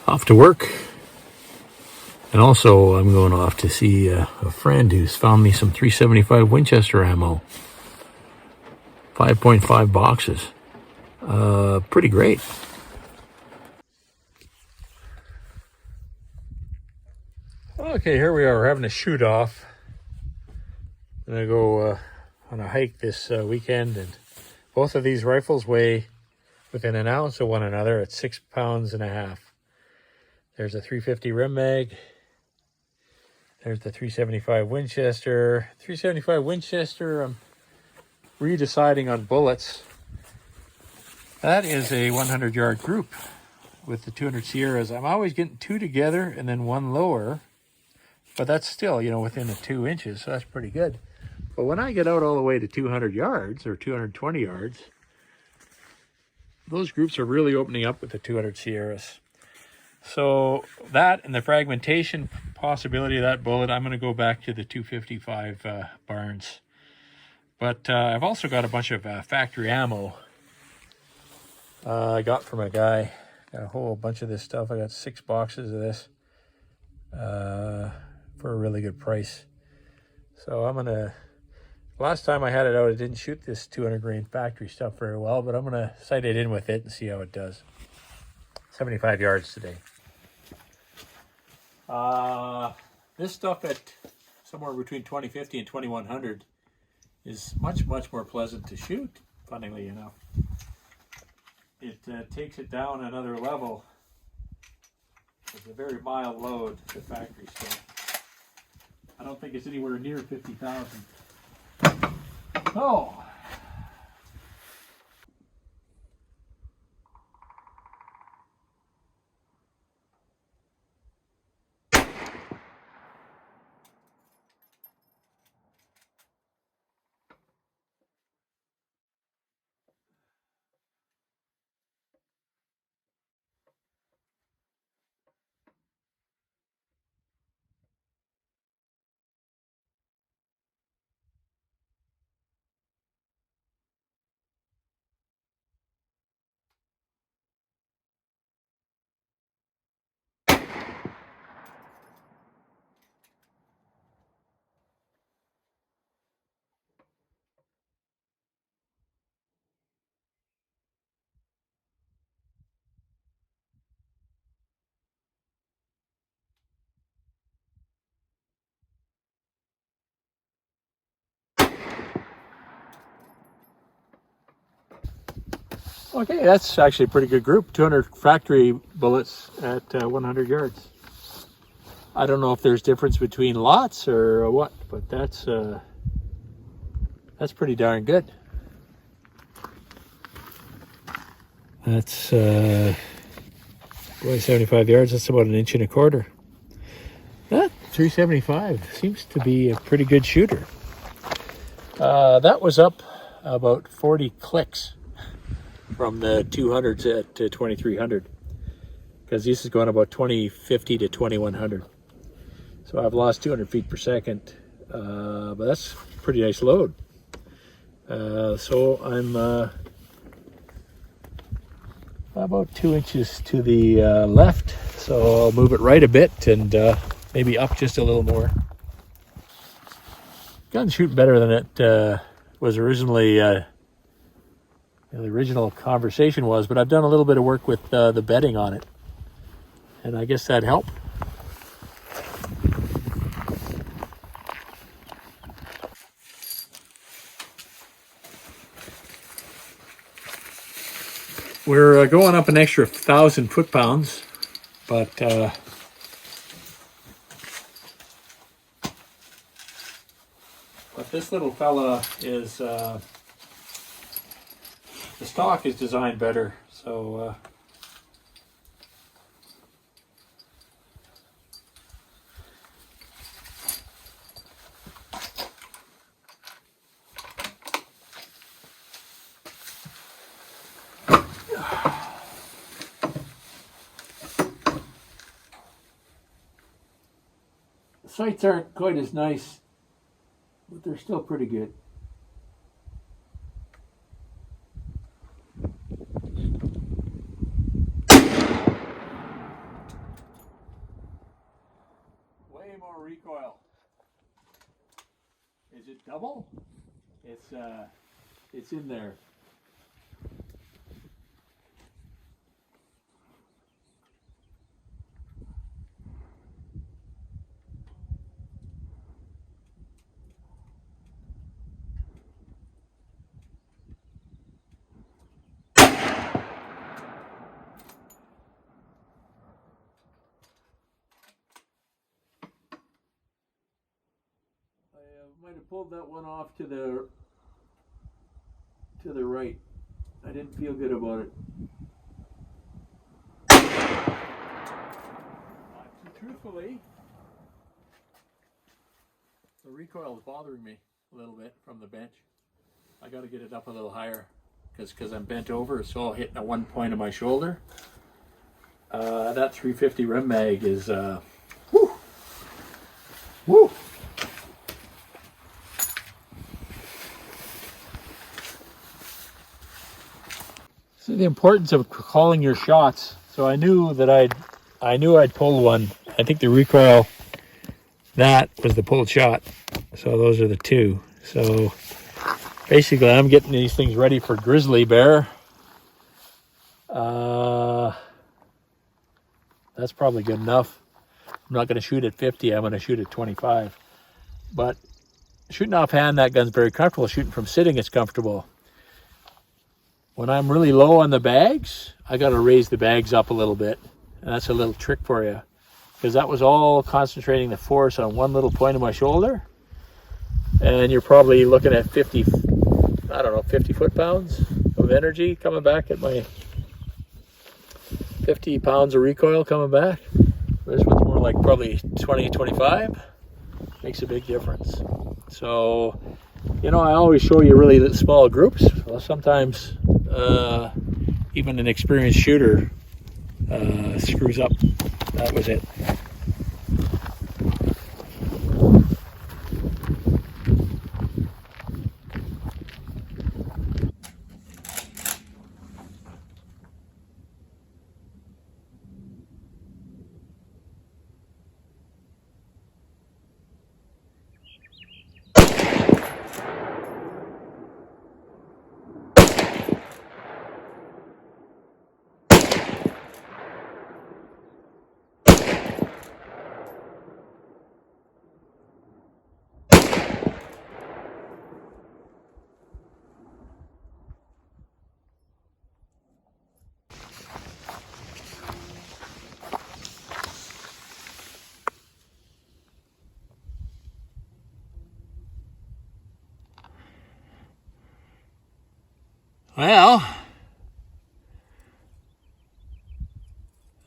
Off to work. And also I'm going off to see a friend who's found me some 375 Winchester ammo. 5.5 boxes. Pretty great. Okay, here we are. We're having a shoot off. I'm gonna go on a hike this weekend, and both of these rifles weigh within an ounce of one another at 6.5 pounds. There's a 350 rim mag. There's the 375 Winchester. 375 Winchester, I'm redeciding on bullets. That is a 100-yard group with the 200 Sierras. I'm always getting two together and then one lower, but that's still, within the 2 inches, so that's pretty good. But when I get out all the way to 200 yards or 220 yards, those groups are really opening up with the 200 Sierras. So that and the fragmentation possibility of that bullet, I'm going to go back to the 255 Barnes. But I've also got a bunch of factory ammo I got from a guy. Got a whole bunch of this stuff. I got 6 boxes of this for a really good price. So I'm going to... Last time I had it out, it didn't shoot this 200 grain factory stuff very well, but I'm going to sight it in with it and see how it does. 75 yards today. This stuff at somewhere between 2050 and 2100 is much more pleasant to shoot, funnily enough. It takes it down another level. It's a very mild load, the factory stuff. I don't think it's anywhere near 50,000. Oh. Okay, that's actually a pretty good group. 200 factory bullets at 100 yards. I don't know if there's difference between lots or what, but that's pretty darn good. That's 75 yards. That's about 1.25 inches. That 375 seems to be a pretty good shooter. That was up about 40 clicks from the 200s at 2300, because this is going about 2050 to 2100. So I've lost 200 feet per second, but that's a pretty nice load. So I'm about 2 inches to the left, so I'll move it right a bit and maybe up just a little more. Gun's shooting better than it was originally. The original conversation was, but I've done a little bit of work with the bedding on it, and I guess that helped. We're going up an extra 1,000 foot-pounds, but this little fella is the stock is designed better, so the sights aren't quite as nice, but they're still pretty good. recoil. Is it double? It's in there. Might have pulled that one off to the right. I didn't feel good about it. Truthfully, the recoil is bothering me a little bit from the bench. I got to get it up a little higher because I'm bent over. It's all hitting at one point of my shoulder. That 350 rim mag is whoo, whoo. So the importance of calling your shots. So I knew that I'd pull one. I think the recoil, that was the pulled shot. So those are the two. So basically I'm getting these things ready for grizzly bear. That's probably good enough. I'm not going to shoot at 50. I'm going to shoot at 25. But shooting offhand, that gun's very comfortable. Shooting from sitting, it's comfortable. When I'm really low on the bags, I got to raise the bags up a little bit. And that's a little trick for you. Because that was all concentrating the force on one little point of my shoulder. And you're probably looking at 50 foot-pounds of energy coming back at my 50 pounds of recoil coming back. This one's more like probably 20, 25. Makes a big difference. So, you know, I always show you really small groups. Well, sometimes even an experienced shooter screws up. That was it. Well,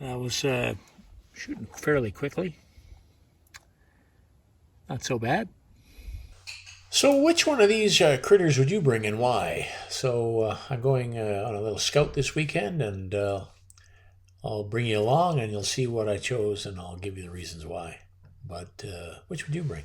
I was shooting fairly quickly. Not so bad. So which one of these critters would you bring and why? So I'm going on a little scout this weekend, and I'll bring you along and you'll see what I chose and I'll give you the reasons why. But which would you bring?